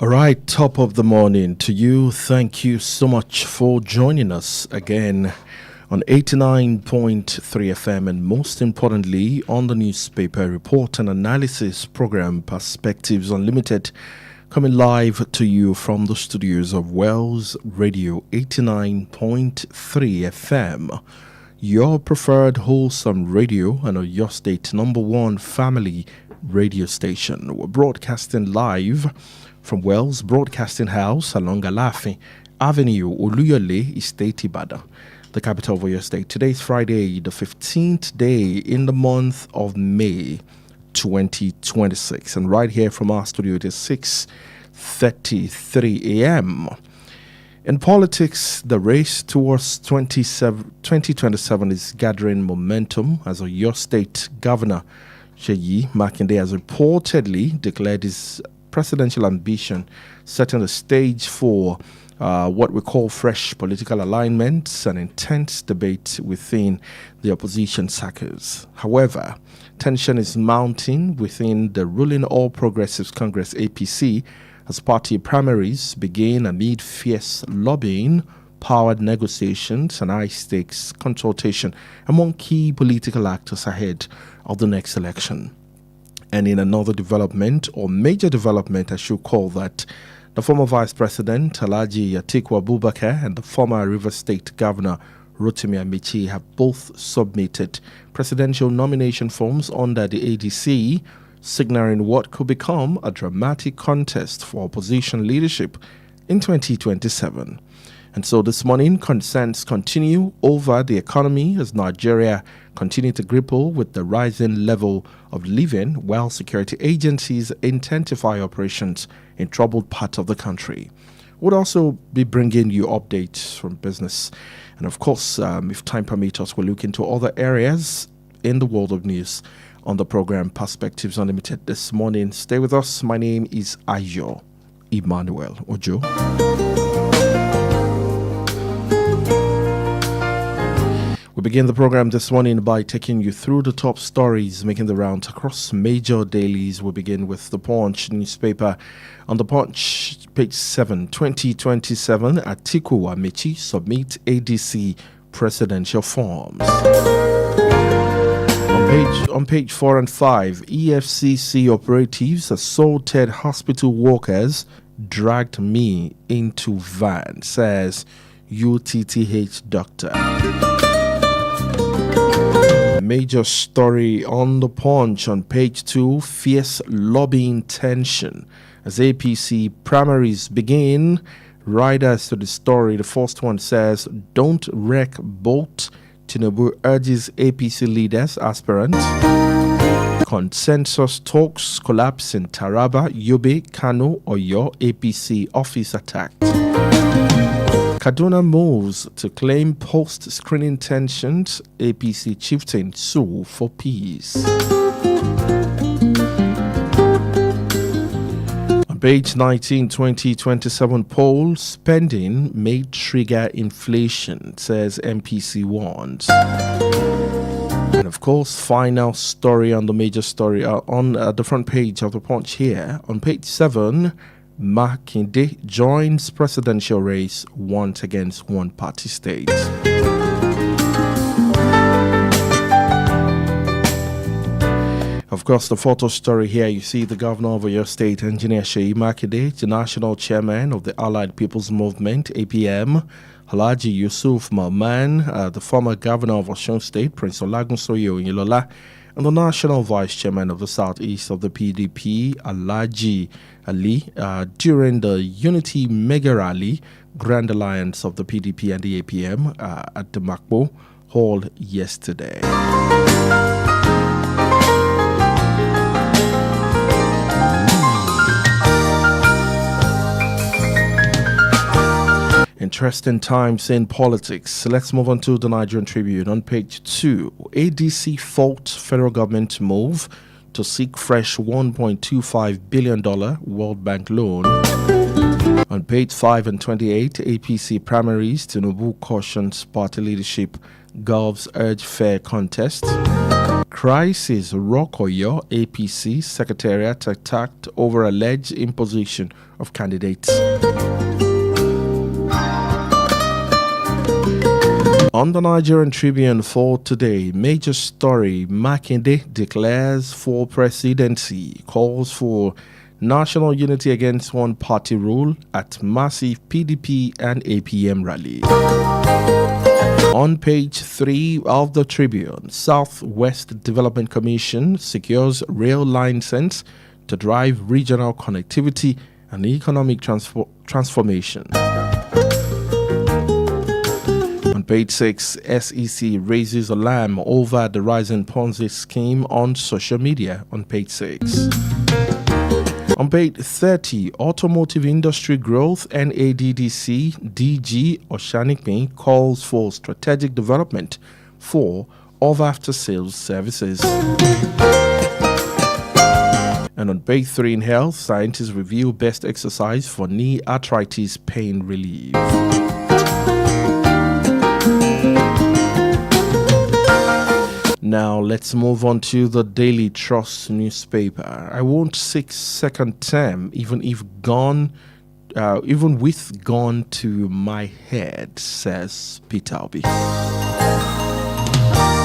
All right, top of the morning to you. Thank you so much for joining us again on 89.3 FM and most importantly on the newspaper report and analysis program Perspectives Unlimited, coming live to you from the studios of Wells Radio 89.3 FM, your preferred wholesome radio and your state number one family radio station. We're broadcasting live from Wells Broadcasting House along Alafi Avenue, Oluyole, Estate Ibadan, the capital of Oyo State. Today is Friday, the 15th day in the month of May 2026. And right here from our studio, it is 6:33 a.m. In politics, the race towards 2027 is gathering momentum as Oyo State Governor Seyi Makinde has reportedly declared his presidential ambition, setting the stage for what we call fresh political alignments and intense debate within the opposition circles. However, tension is mounting within the ruling All Progressives Congress APC as party primaries begin amid fierce lobbying, powered negotiations, and high-stakes consultation among key political actors ahead of the next election. And in another development, or major development, I should call that, the former Vice President Alhaji Atiku Abubakar and the former Rivers State Governor Rotimi Amici have both submitted presidential nomination forms under the ADC, signaling what could become a dramatic contest for opposition leadership in 2027. And so this morning, concerns continue over the economy as Nigeria continue to grapple with the rising level of living while security agencies intensify operations in troubled parts of the country. We'll also be bringing you updates from business. And of course, if time permits us, we'll look into other areas in the world of news on the program Perspectives Unlimited this morning. Stay with us. My name is Ayo Emmanuel-Ojo. We begin the program this morning by taking you through the top stories making the rounds across major dailies. We begin with the Punch newspaper. On the Punch, page 7, 2027, Atiku Amici submit ADC presidential forms. On page 4 and 5, EFCC operatives assaulted hospital workers, dragged me into van, says UTTH doctor. Major story on the Punch on page 2, fierce lobbying tension as APC primaries begin. Riders to the story. The first one says, don't wreck boat. Tinubu urges APC leaders, aspirants. Consensus talks collapse in Taraba, Yobe, Kano, Oyo, APC office attacked. Kaduna moves to claim post-screening tensions, APC chieftain sue for peace. On page 19, 2027 poll, spending may trigger inflation, says MPC warns. And of course, final story on the major story on the front page of the Punch here. On page 7, Makinde joins presidential race once against one-party state. Of course, the photo story here, you see the governor of Oyo State, Engineer Seyi Makinde, the national chairman of the Allied People's Movement, APM, Alhaji Yusuf Malman, the former governor of Osun State, Prince Olagunsoye Oyinlola, and the national vice chairman of the southeast of the PDP, Alhaji Ali, during the Unity Mega Rally, Grand Alliance of the PDP and the APM at the Makbo Hall yesterday. Interesting times in politics. Let's move on to the Nigerian Tribune. On page 2, ADC fault federal government move to seek fresh $1.25 billion World Bank loan. On page 5 and 28, APC primaries, Tinubu cautions party leadership, Govs urge fair contest. Crisis: Rokoyo APC Secretariat attacked over alleged imposition of candidates. On the Nigerian Tribune for today, major story: Makinde declares for presidency, calls for national unity against one-party rule at massive PDP and APM rally. On page 3 of the Tribune, Southwest Development Commission secures rail license to drive regional connectivity and economic transformation. On page 6, SEC raises alarm over the rising Ponzi scheme on social media. On page 6. On page 30, automotive industry growth, NADDC DG Oshanikme calls for strategic development for of after-sales services. And on page 3 in health, scientists review best exercise for knee arthritis pain relief. Now let's move on to the Daily Trust newspaper. I won't seek second term, even with gone to my head, says Peter Obi.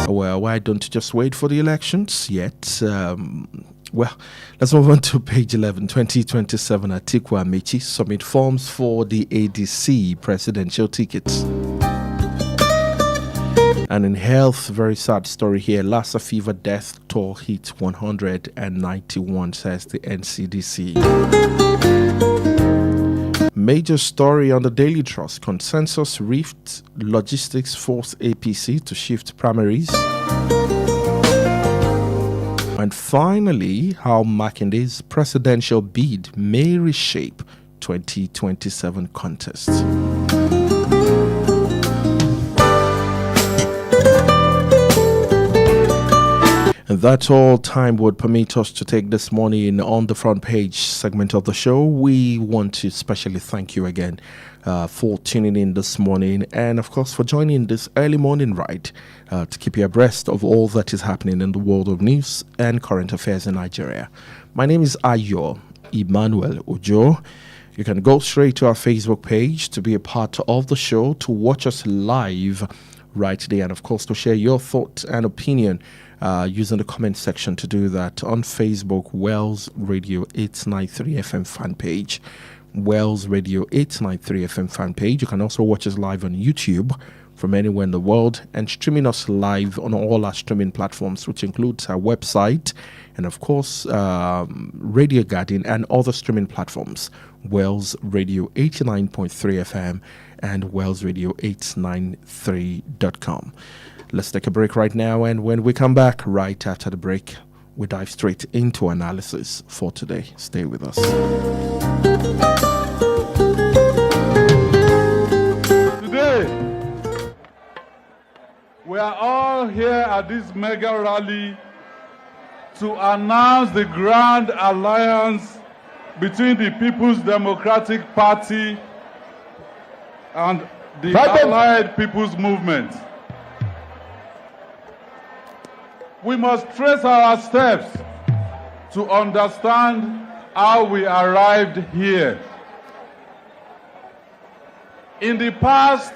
Well, why don't you just wait for the elections yet? Well, let's move on to page 11. 2027 Atiku Amechi submit forms for the ADC presidential tickets. And in health, very sad story here. Lassa fever death toll hit 191, says the NCDC. Major story on the Daily Trust: consensus rift, logistics force APC to shift primaries. And finally, how Makinde's presidential bid may reshape 2027 contest. And that's all time would permit us to take this morning on the front page segment of the show. We want to especially thank you again for tuning in this morning, and of course for joining this early morning ride to keep you abreast of all that is happening in the world of news and current affairs in Nigeria. My name is Ayo Emmanuel-Ojo. You can go straight to our Facebook page to be a part of the show, to watch us live right there, and of course to share your thoughts and opinion using the comment section. To do that on Facebook, Wells Radio 893 FM fan page. Wells Radio 893 FM fan page. You can also watch us live on YouTube from anywhere in the world, and streaming us live on all our streaming platforms, which includes our website and of course Radio Garden and other streaming platforms. Wells Radio 89.3 FM and wellsradio893.com. Let's take a break right now, and when we come back right after the break, we dive straight into analysis for today. Stay with us. Today, we are all here at this mega rally to announce the grand alliance between the People's Democratic Party and the Allied People's Movement. We must trace our steps to understand how we arrived here. In the past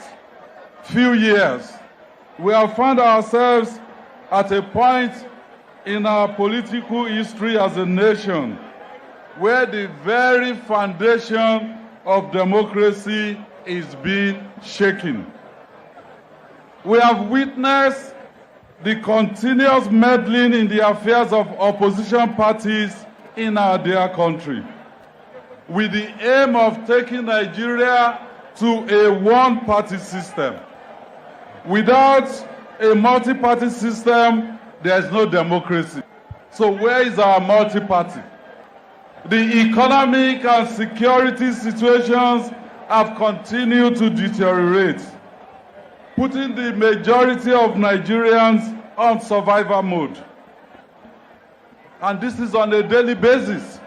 few years, we have found ourselves at a point in our political history as a nation where the very foundation of democracy is being shaken. We have witnessed the continuous meddling in the affairs of opposition parties in our dear country, with the aim of taking Nigeria to a one-party system. Without a multi-party system, there is no democracy. So where is our multi-party? The economic and security situations have continued to deteriorate, putting the majority of Nigerians on survival mode. And this is on a daily basis.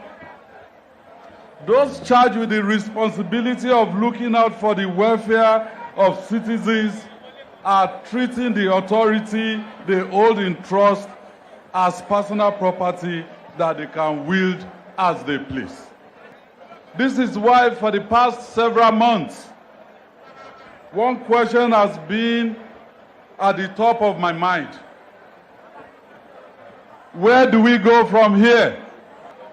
Those charged with the responsibility of looking out for the welfare of citizens are treating the authority they hold in trust as personal property that they can wield as they please. This is why for the past several months, one question has been at the top of my mind. Where do we go from here?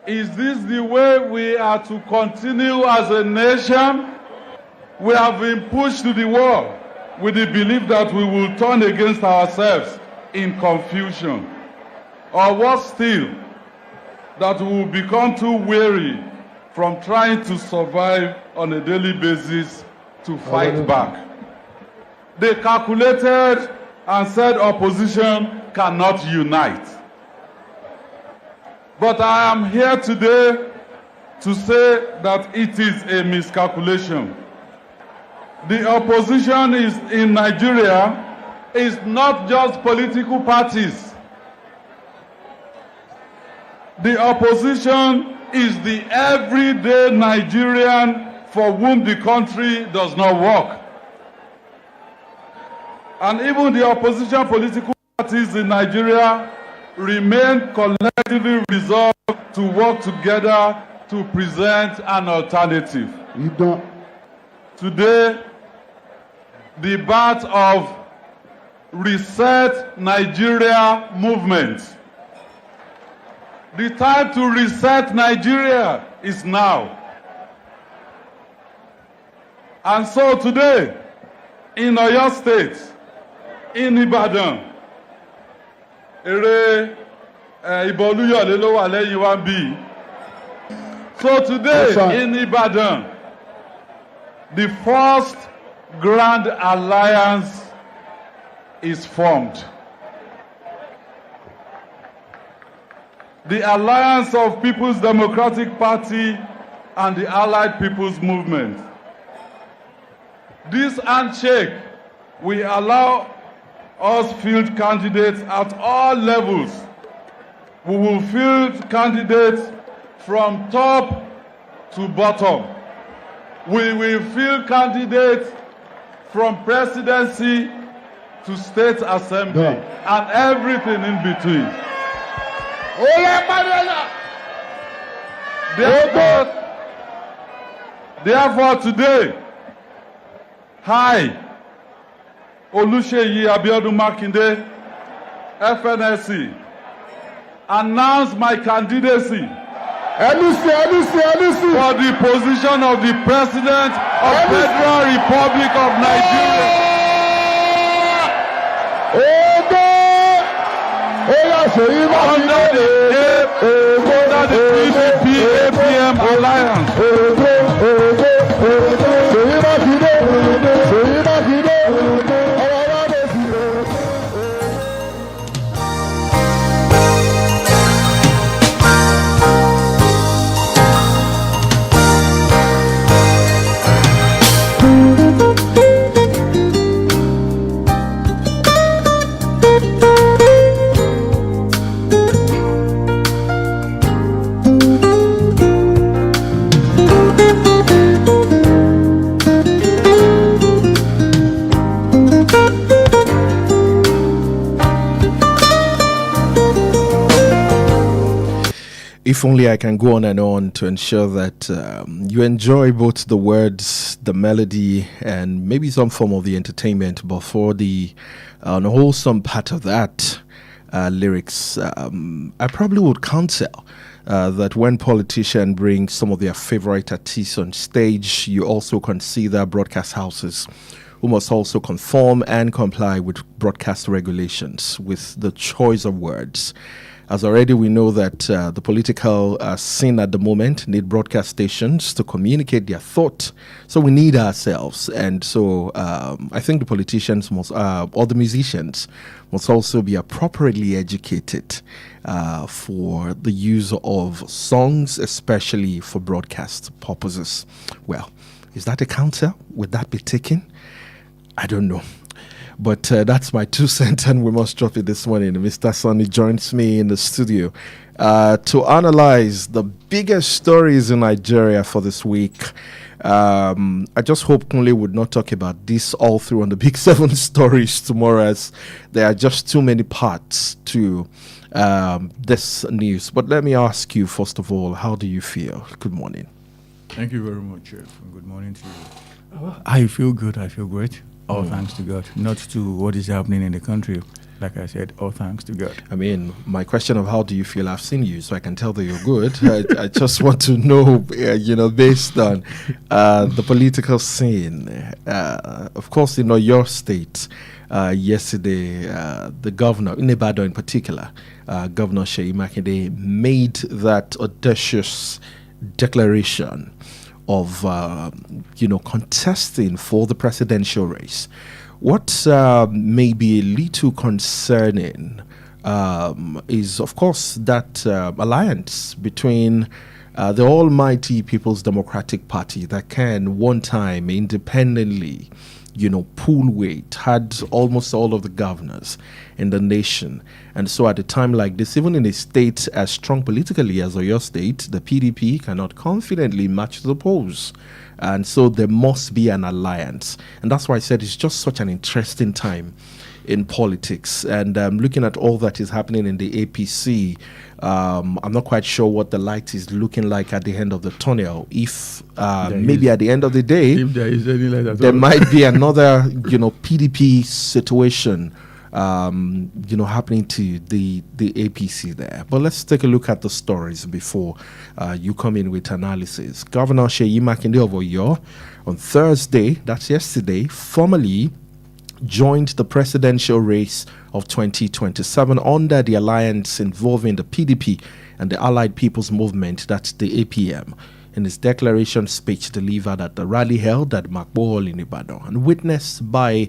Is this the way we are to continue as a nation? We have been pushed to the wall with the belief that we will turn against ourselves in confusion. Or worse still, that we will become too weary from trying to survive on a daily basis to fight back. They calculated and said opposition cannot unite. But I am here today to say that it is a miscalculation. The opposition in Nigeria is not just political parties. The opposition is the everyday Nigerian for whom the country does not work. And even the opposition political parties in Nigeria remain collectively resolved to work together to present an alternative. Today, the birth of Reset Nigeria movement. The time to reset Nigeria is now. And so today, in Oyo State, in Ibadan, so today in Ibadan, the first Grand Alliance is formed. The Alliance of People's Democratic Party and the Allied People's Movement. This handshake will allow us field candidates at all levels. We will field candidates from top to bottom. We will field candidates from presidency to state assembly and everything in between. Ayo Emmanuel-Ojo. Therefore today, I, Oluseyi Abiodun Makinde, FNSC, announce my candidacy for the position of the President of Federal Republic of Nigeria. Under the PDP APM alliance. If only I can go on and on to ensure that you enjoy both the words, the melody, and maybe some form of the entertainment. But for the unwholesome part of that, lyrics, I probably would counsel that when politicians bring some of their favorite artists on stage, you also consider broadcast houses who must also conform and comply with broadcast regulations with the choice of words. As already we know that the political scene at the moment need broadcast stations to communicate their thought. So we need ourselves. And so I think the politicians must, or the musicians must also be appropriately educated for the use of songs, especially for broadcast purposes. Well, is that a counter? Would that be taken? I don't know. But that's my 2 cents, and we must drop it this morning. Mr. Sonny joins me in the studio to analyze the biggest stories in Nigeria for this week. I just hope Kunle would not talk about this all through on the Big Seven stories tomorrow, as there are just too many parts to this news. But let me ask you, first of all, how do you feel? Good morning. Thank you very much, Chef. Good morning to you. I feel good. I feel great. All thanks to God, not to what is happening in the country. Like I said, all thanks to God. I mean, my question of how do you feel, I've seen you, so I can tell that you're good. I just want to know, based on the political scene. Of course, your state, yesterday, the governor, in Ibadan in particular, Governor Seyi Makinde, made that audacious declaration of, contesting for the presidential race. What may be a little concerning is, of course, that alliance between the almighty People's Democratic Party that can one time independently, pull weight, had almost all of the governors in the nation. And so at a time like this, even in a state as strong politically as Oyo State, the PDP cannot confidently match the polls. And so there must be an alliance. And that's why I said it's just such an interesting time in politics. And looking at all that is happening in the APC, I'm not quite sure what the light is looking like at the end of the tunnel. If maybe at the end of the day, if there is any light at there all. might be another, PDP situation, happening to the APC there. But let's take a look at the stories before you come in with analysis. Governor Seyi Makinde of Oyo on Thursday, that's yesterday, formally joined the presidential race of 2027 under the alliance involving the PDP and the Allied People's Movement, that's the APM. In his declaration speech delivered at the rally held at Makbo Hall in Ibadan and witnessed by,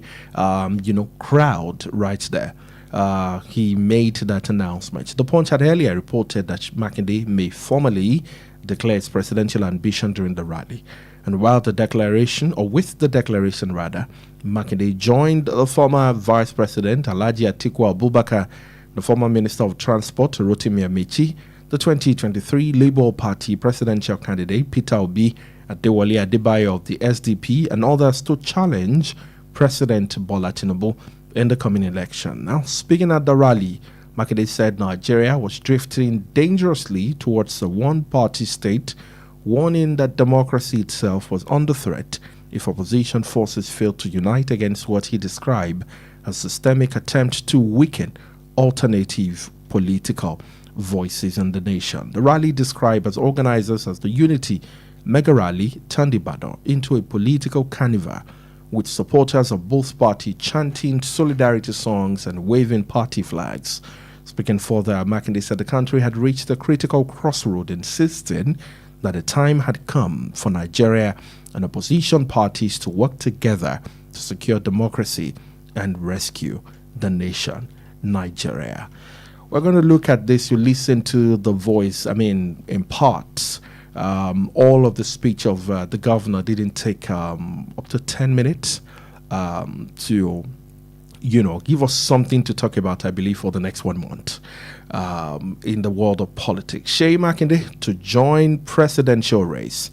crowd right there, he made that announcement. The Punch had earlier reported that Makinde may formally declare his presidential ambition during the rally. And with the declaration, Makinde joined the former Vice President Alhaji Atiku Abubakar, the former Minister of Transport Rotimi Amechi, the 2023 Labour Party presidential candidate Peter Obi, Adewale Adebayo of the SDP, and others to challenge President Bola Tinubu in the coming election. Now, speaking at the rally, Makinde said Nigeria was drifting dangerously towards a one-party state, warning that democracy itself was under threat if opposition forces failed to unite against what he described as systemic attempt to weaken alternative political voices in the nation. The rally, described as organizers as the Unity Mega Rally, turned Ibadan into a political carnival, with supporters of both parties chanting solidarity songs and waving party flags. Speaking further, Makinde said the country had reached a critical crossroad, insisting that the time had come for Nigeria and opposition parties to work together to secure democracy and rescue the nation, Nigeria. We're going to look at this. You listen to the voice, in parts. All of the speech of the governor didn't take up to 10 minutes to, give us something to talk about, I believe, for the next 1 month in the world of politics. Seyi Makinde to join presidential race.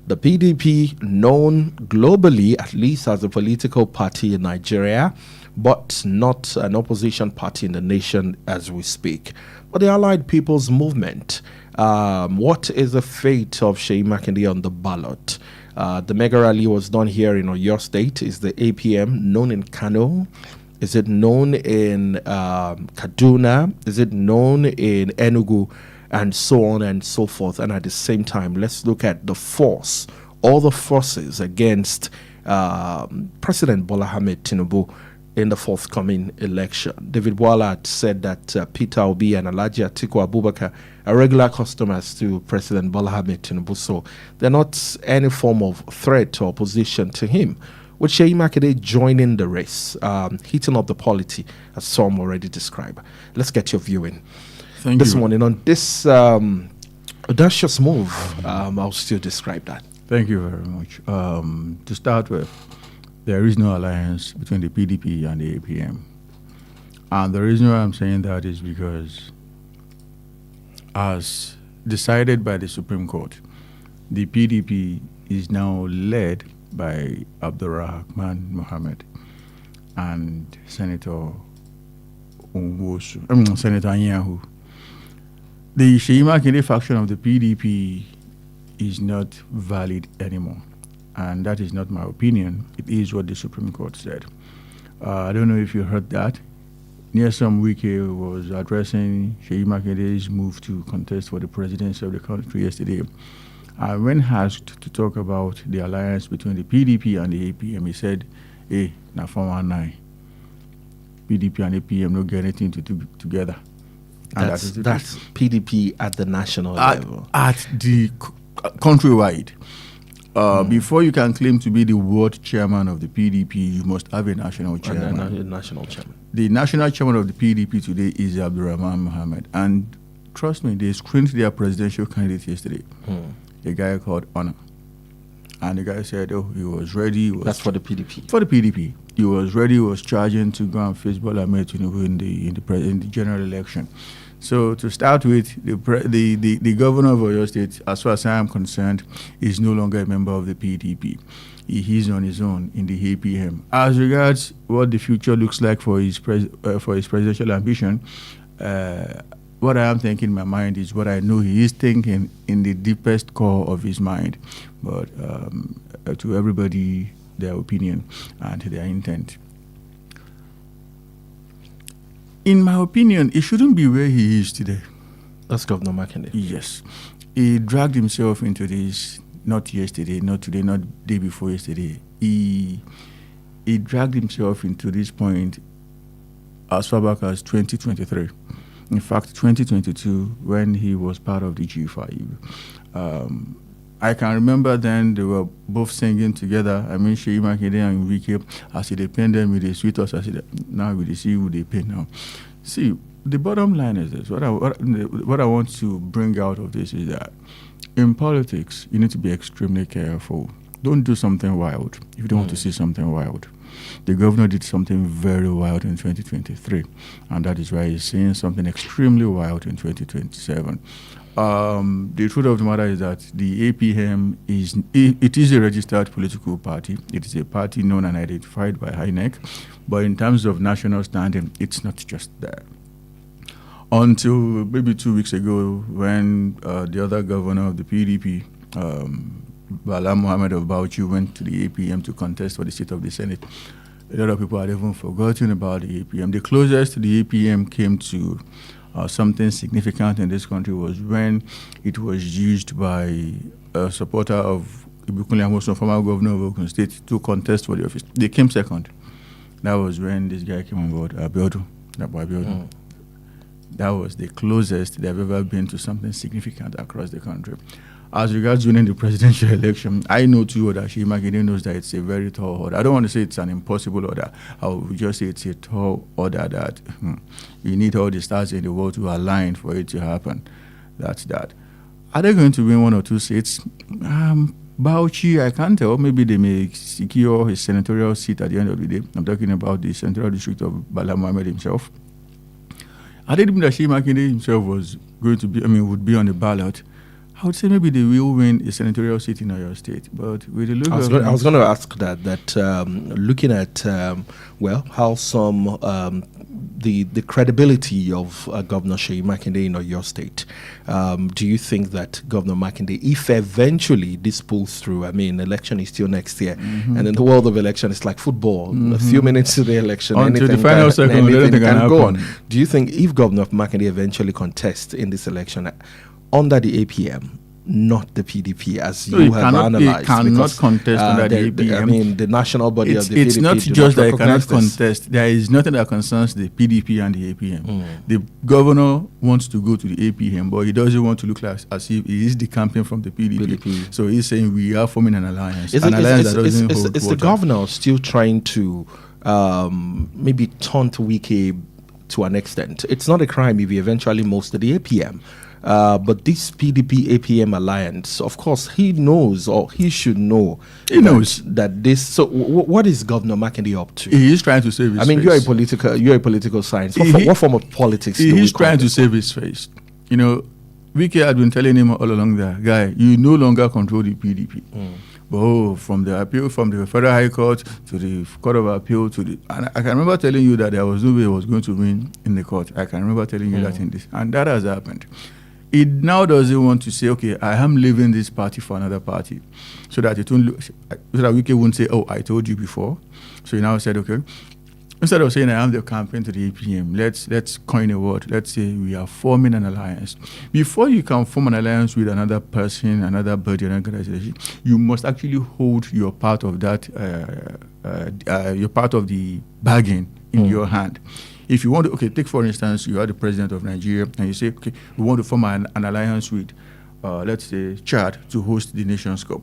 The PDP, known globally at least as a political party in Nigeria, but not an opposition party in the nation as we speak. But the Allied People's Movement, what is the fate of Seyi Makinde on the ballot? The mega rally was done here in Oyo State. Is the APM known in Kano? Is it known in Kaduna? Is it known in Enugu? And so on and so forth. And at the same time, let's look at the force, all the forces against President Bola Ahmed Tinubu in the forthcoming election. David Wallard said that Peter Obi and Alhaji Atiku Abubakar are regular customers to President Bola Ahmed Tinubu, so they're not any form of threat or opposition to him. With Seyi Makinde joining the race, heating up the polity, as some already described. Let's get your viewing. Thank This you. morning on this audacious move, I'll still describe that. Thank you very much. To start with, there is no alliance between the PDP and the APM. And the reason why I'm saying that is because, as decided by the Supreme Court, the PDP is now led by Abdurrahman Mohammed and Senator Senator Anyahu. The Sheyi Makinde faction of the PDP is not valid anymore. And that is not my opinion. It is what the Supreme Court said. I don't know if you heard that. Nyesom Wike was addressing Sheyi Makinde's move to contest for the presidency of the country yesterday. When asked to talk about the alliance between the PDP and the APM, he said, hey, na 419. PDP and APM don't get anything to do together. That's PDP at the national level. At the countrywide. Before you can claim to be the world chairman of the PDP, you must have a national chairman. The national chairman of the PDP today is Abdurrahman Mohammed. And trust me, they screened their presidential candidate yesterday, a guy called Honor. And the guy said, oh, he was ready. That's for the PDP? For the PDP. He was ready, he was charging to go and face Bola Ahmed Tinubu in the general election. So to start with, the governor of Oyo State, as far as I am concerned, is no longer a member of the PDP. He is on his own in the APM. As regards what the future looks like for his presidential ambition, what I am thinking in my mind is what I know he is thinking in the deepest core of his mind. But to everybody, their opinion and their intent. In my opinion, he shouldn't be where he is today. That's Governor Makinde. Yes. He dragged himself into this, not yesterday, not today, not the day before yesterday. He dragged himself into this point as far back as 2023. In fact, 2022, when he was part of the G5. I can remember then they were both singing together. I mean, Sheyi Makinde and Wike, as they paint them with the sweet us, I said, now we see who they paint now. See, the bottom line is this. What I want to bring out of this is that in politics, you need to be extremely careful. Don't do something wild if you don't want to see something wild. The governor did something very wild in 2023, and that is why he's saying something extremely wild in 2027. The truth of the matter is that the APM is a registered political party. It is a party known and identified by INEC, but in terms of national standing, it's not just that. Until maybe 2 weeks ago, when the other governor of the PDP, Bala Mohammed of Bauchi, went to the APM to contest for the seat of the Senate, a lot of people had even forgotten about the APM. The closest the APM came to something significant in this country was when it was used by a supporter of Ibikunle Amosun, former governor of Ogun State, to contest for the office. They came second. That was when this guy came on board, Abiodun. That was the closest they've ever been to something significant across the country. As regards winning the presidential election, I know too that Sheyi Makinde knows that it's a very tall order. I don't want to say it's an impossible order. I would just say it's a tall order that you need all the stars in the world to align for it to happen. That's that. Are they going to win 1 or 2 seats? Bauchi, I can't tell. Maybe they may secure his senatorial seat at the end of the day. I'm talking about the central district of Bala Mohammed himself. I didn't think that Sheyi Makinde himself was going to be, would be on the ballot. I would say maybe they will win a senatorial seat in Oyo State, but with the look I was going to ask that looking at how some the credibility of Governor Sheyi Makinde in Oyo State, do you think that Governor Makinde, if eventually this pulls through, election is still next year, and in the world of election, it's like football. A few minutes to the election, until the final second, anything can go on. Do you think if Governor Makinde eventually contests in this election under the APM, not the PDP, as you have analyzed? He cannot contest under the APM. The national body of the PDP. It's not just that he cannot contest. There is nothing that concerns the PDP and the APM. The governor wants to go to the APM, but he doesn't want to look like as if he is decamping from the PDP. So he's saying we are forming an alliance. Is the governor still trying to maybe taunt Wike to an extent? It's not a crime if he eventually moves to the APM. But this PDP-APM alliance, of course, he knows, or he should know. He knows that this. So, what is Governor Makinde up to? He is trying to save his face. You're a political science. What form of politics? He is trying to save his face. Wike had been telling him all along that, guy, you no longer control the PDP. But from the appeal from the Federal High Court to the Court of Appeal and I can remember telling you that there was no way I was going to win in the court. I can remember telling you that in this, and that has happened. It now doesn't want to say, okay, I am leaving this party for another party, so that it won't, so that Wike won't say, oh, I told you before. So he now said, okay, instead of saying I am the campaign to the APM, let's coin a word. Let's say we are forming an alliance. Before you can form an alliance with another person, another body, another organization, you must actually hold your part of that, your part of the bargain in your hand. If you want to, okay, take for instance, you are the president of Nigeria, and you say, okay, we want to form an alliance with, let's say, Chad to host the Nations Cup.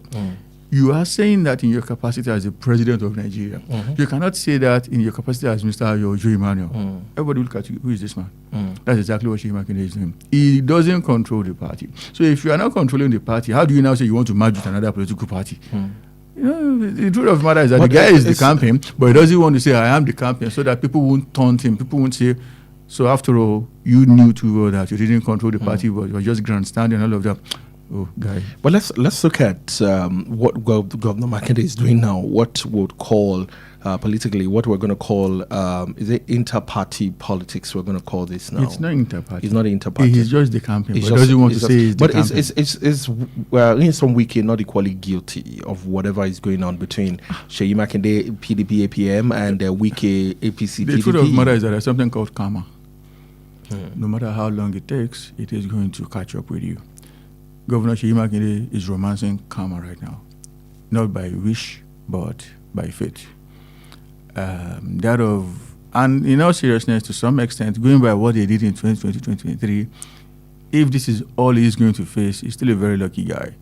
You are saying that in your capacity as the president of Nigeria. You cannot say that in your capacity as Mr. Ayo Emmanuel-Ojo. Everybody will look at you, who is this man? That's exactly what Ayo Emmanuel-Ojo is doing. He doesn't control the party. So if you are not controlling the party, how do you now say you want to merge with another political party? You know, the truth of the matter is that the guy is the campaign, but he doesn't want to say, I am the campaign, so that people won't taunt him. People won't say, so after all, you knew too well that you didn't control the party, but you were just grandstanding and all of that. Oh, guy. But let's look at what Governor Makinde is doing now. What would call politically, what we're going to call is it inter-party politics? We're going to call this now. It's not inter-party. It's not inter-party. He's just the campaign. But doesn't want to say he's the campaign. But in some Wike not equally guilty of whatever is going on between Seyi Makinde PDP APM and Wike APC PDP. The truth of the matter is that there's something called karma. No matter how long it takes, it is going to catch up with you. Governor Seyi Makinde is romancing karma right now, not by wish, but by faith. And in all seriousness, to some extent, going by what they did in 2020, 2023, if this is all he's going to face, he's still a very lucky guy.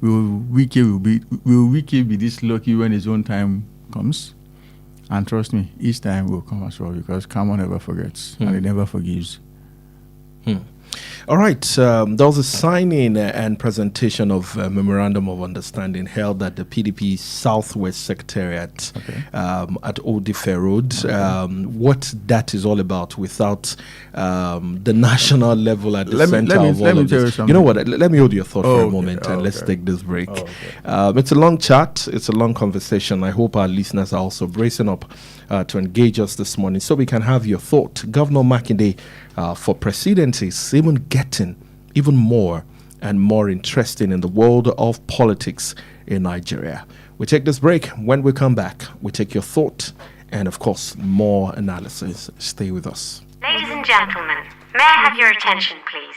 Will Wike be this lucky when his own time comes? And trust me, his time will come as well, because karma never forgets and it never forgives. All right, there was a signing and presentation of a memorandum of understanding held at the PDP Southwest Secretariat at Old Ife Road. What that is all about without the national level at the center of all of this. You know what, let me hold your thought for a moment and let's take this break. It's a long chat, it's a long conversation. I hope our listeners are also bracing up to engage us this morning so we can have your thought. Governor Makinde for presidency is even getting even more and more interesting in the world of politics in Nigeria. We take this break. When we come back, we take your thought and, of course, more analysis. Stay with us. Ladies and gentlemen, may I have your attention, please?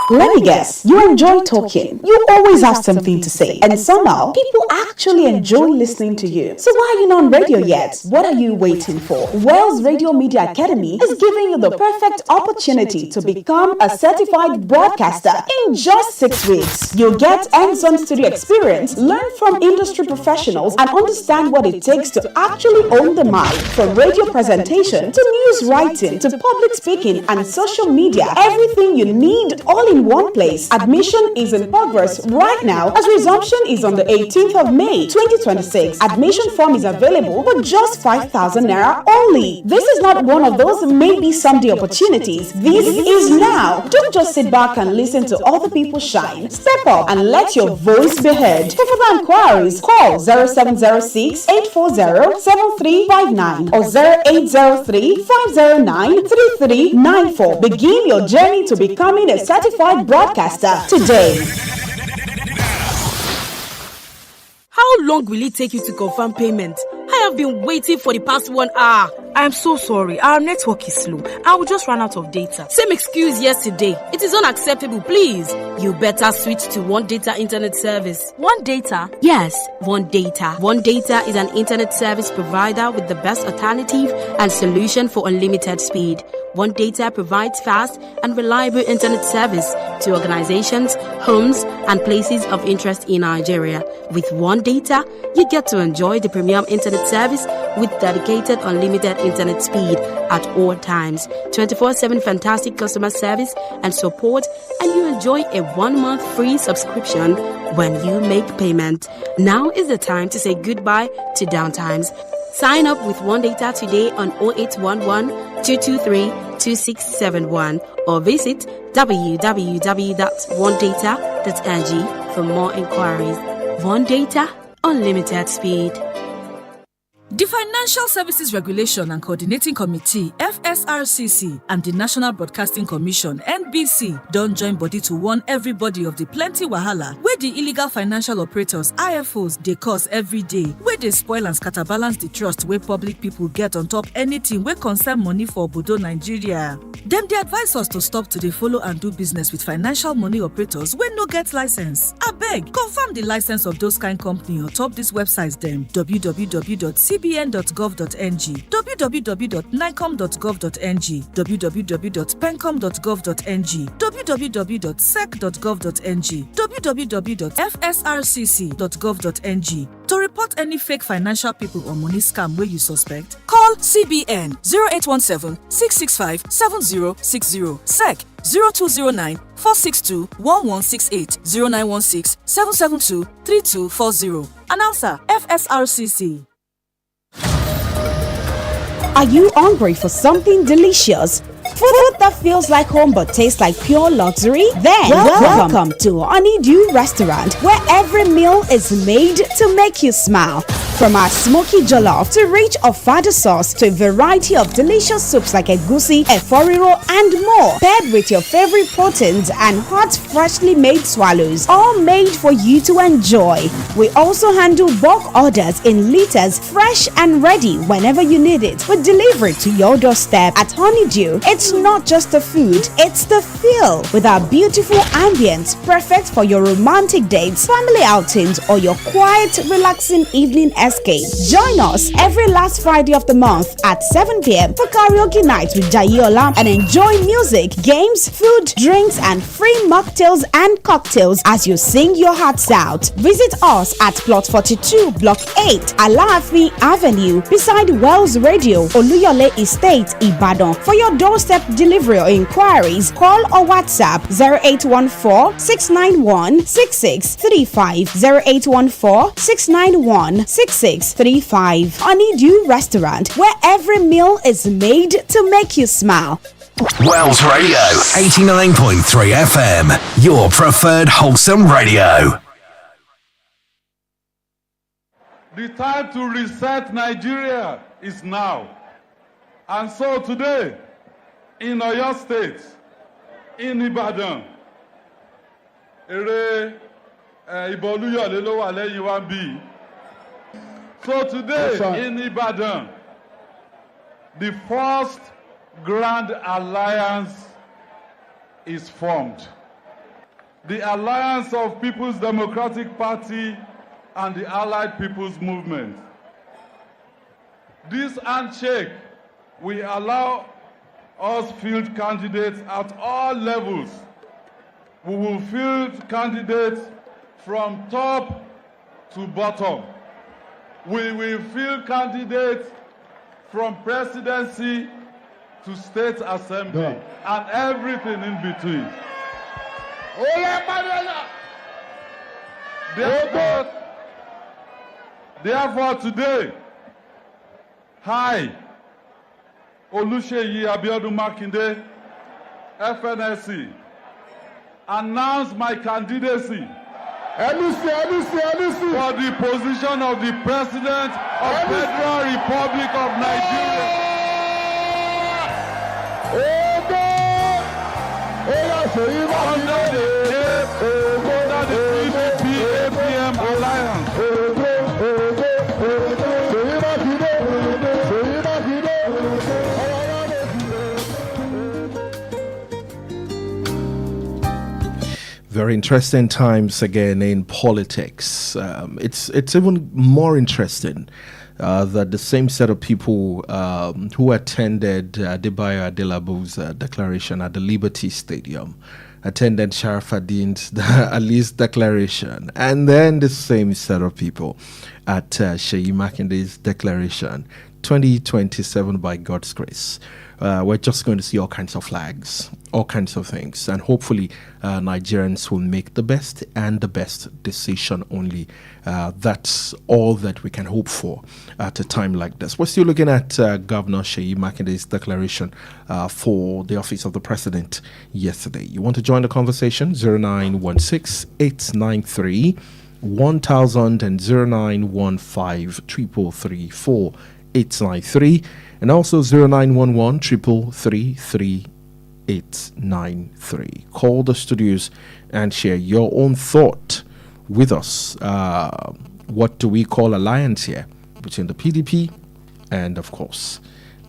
Let me guess, you enjoy talking. You always have something to say. And somehow, people actually enjoy listening to you. So why are you not on radio yet? What are you waiting for? Wells Radio Media Academy is giving you the perfect opportunity to become a certified broadcaster in just 6 weeks. You'll get hands-on studio experience, learn from industry professionals, and understand what it takes to actually own the mic. From radio presentation to news writing to public speaking and social media, everything you need all in one place. Admission is in progress right now as resumption is on the 18th of May 2026. Admission form is available for just 5,000 naira only. This is not one of those maybe someday opportunities. This is now. Don't just sit back and listen to other people shine. Step up and let your voice be heard. For further inquiries, call 0706 840 7359 or 0803 509 3394. Begin your journey to becoming a certified broadcaster today. How long will it take you to confirm payment? I have been waiting for the past 1 hour. I am so sorry. Our network is slow. I will just run out of data. Same excuse yesterday. It is unacceptable, please. You better switch to One Data Internet Service. One Data? Yes, One Data. One Data is an internet service provider with the best alternative and solution for unlimited speed. One Data provides fast and reliable internet service to organizations, homes, and places of interest in Nigeria. With One Data, you get to enjoy the premium internet service with dedicated unlimited internet speed at all times, 24/7 fantastic customer service and support, and you enjoy a 1-month free subscription when you make payment. Now is the time to say goodbye to downtimes. Sign up with One Data today on 0811 223 2671 or visit www.onedata.ng for more inquiries. One Data, unlimited speed. The Financial Services Regulation and Coordinating Committee, FSRCC, and the National Broadcasting Commission, NBC, don't join body to warn everybody of the plenty wahala where the illegal financial operators, IFOs, they cause every day, where they spoil and scatterbalance the trust where public people get on top anything where concern money for Obodo, Nigeria. Them they advise us to stop to dey follow and do business with financial money operators when no get license. Abeg, confirm the license of those kind company on top this websites them www.cbn.gov.ng, www.nicom.gov.ng, www.pencom.gov.ng, www.sec.gov.ng, www.fsrcc.gov.ng. To report any fake financial people or money scam where you suspect, call CBN 0817-665-7060, SEC 0209-462-1168, 0916-772-3240. Announcer, FSRCC. Are you hungry for something delicious? Food that feels like home but tastes like pure luxury? Then welcome to Honeydew Restaurant, where every meal is made to make you smile. From our smoky jollof to rich ofada sauce to a variety of delicious soups like egusi, eforiro, and more, paired with your favorite proteins and hot, freshly made swallows, all made for you to enjoy. We also handle bulk orders in liters, fresh and ready whenever you need it. We deliver it to your doorstep. At Honeydew, it's not just the food, it's the feel. With our beautiful ambience, perfect for your romantic dates, family outings, or your quiet, relaxing evening escape. Join us every last Friday of the month at 7 p.m. for karaoke night with Jayola and enjoy music, games, food, drinks, and free mocktails and cocktails as you sing your hearts out. Visit us at Plot 42, Block 8, Alaafi Avenue, beside Wells Radio, Oluyole Estate, Ibadan. For your doorstep delivery or inquiries, call or WhatsApp 0814-691-6635, 0814-691-6635. Honeydew Restaurant, where every meal is made to make you smile. Wells Radio, 89.3 FM, your preferred wholesome radio. The time to reset Nigeria is now. And so today, in Oyo State, in Ibadan, so today in Ibadan, the first Grand Alliance is formed. The Alliance of People's Democratic Party and the Allied People's Movement. This handshake will allow us field candidates at all levels. We will field candidates from top to bottom. We will field candidates from presidency to state assembly and everything in between. Therefore today, Oluseyi Abiodun Makinde, FNSC, announce my candidacy for the position of the President of Federal Republic of Nigeria. Under the PDP-APM alliance. Very interesting times again in politics. It's even more interesting that the same set of people who attended Adebayo Adelabu's declaration at the Liberty Stadium attended Sharafaddin's Ali's declaration, and then the same set of people at Seyi Makinde's declaration, 2027 by God's grace. we're just going to see all kinds of flags, all kinds of things. And hopefully Nigerians will make the best and the best decision only. That's all that we can hope for at a time like this. We're still looking at Governor Seyi Makinde's declaration for the office of the president yesterday. You want to join the conversation? 0916-893 1000 and 0915-333-4893 and also 0911-333-3893. Call the studios and share your own thought with us. What do we call alliance here between the PDP and, of course,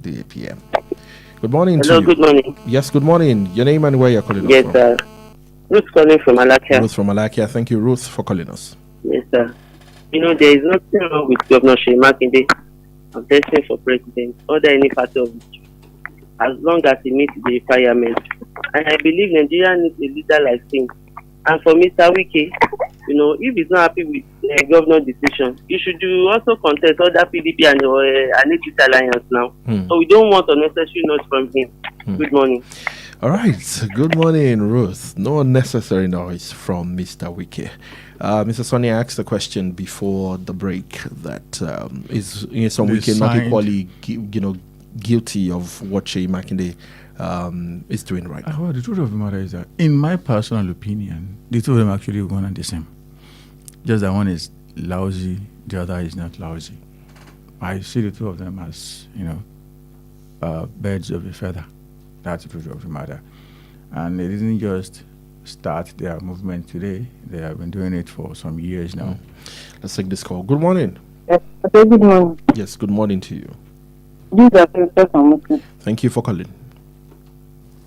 the APM? Good morning to you. Good morning. Yes, good morning. Your name and where you're calling us from? Yes, sir. Ruth calling from Alakia. Ruth from Alakia. Thank you, Ruth, for calling us. Yes, sir. There is nothing wrong with Governor Seyi Makinde contesting for president or any party of it, as long as he meets the requirements. And I believe Nigeria needs a leader like him. And for Mr. Wike, if he's not happy with the governor's decision, he should also contest other PDP and APC alliance now. So we don't want unnecessary noise from him. Good morning. All right. Good morning, Ruth. No unnecessary noise from Mr. Wike. Mr. Sonny asked a question before the break that is some Wike not equally, guilty of what Seyi Makinde is doing right now. Well, the truth of the matter is that, in my personal opinion, the two of them actually one and the same. Just that one is lousy, the other is not lousy. I see the two of them as, birds of a feather. That's the truth of the matter. And they didn't just start their movement today. They have been doing it for some years now. Let's take this call. Good morning. Yes, good morning. Yes, good morning to you. This is Muslim. Thank you for calling.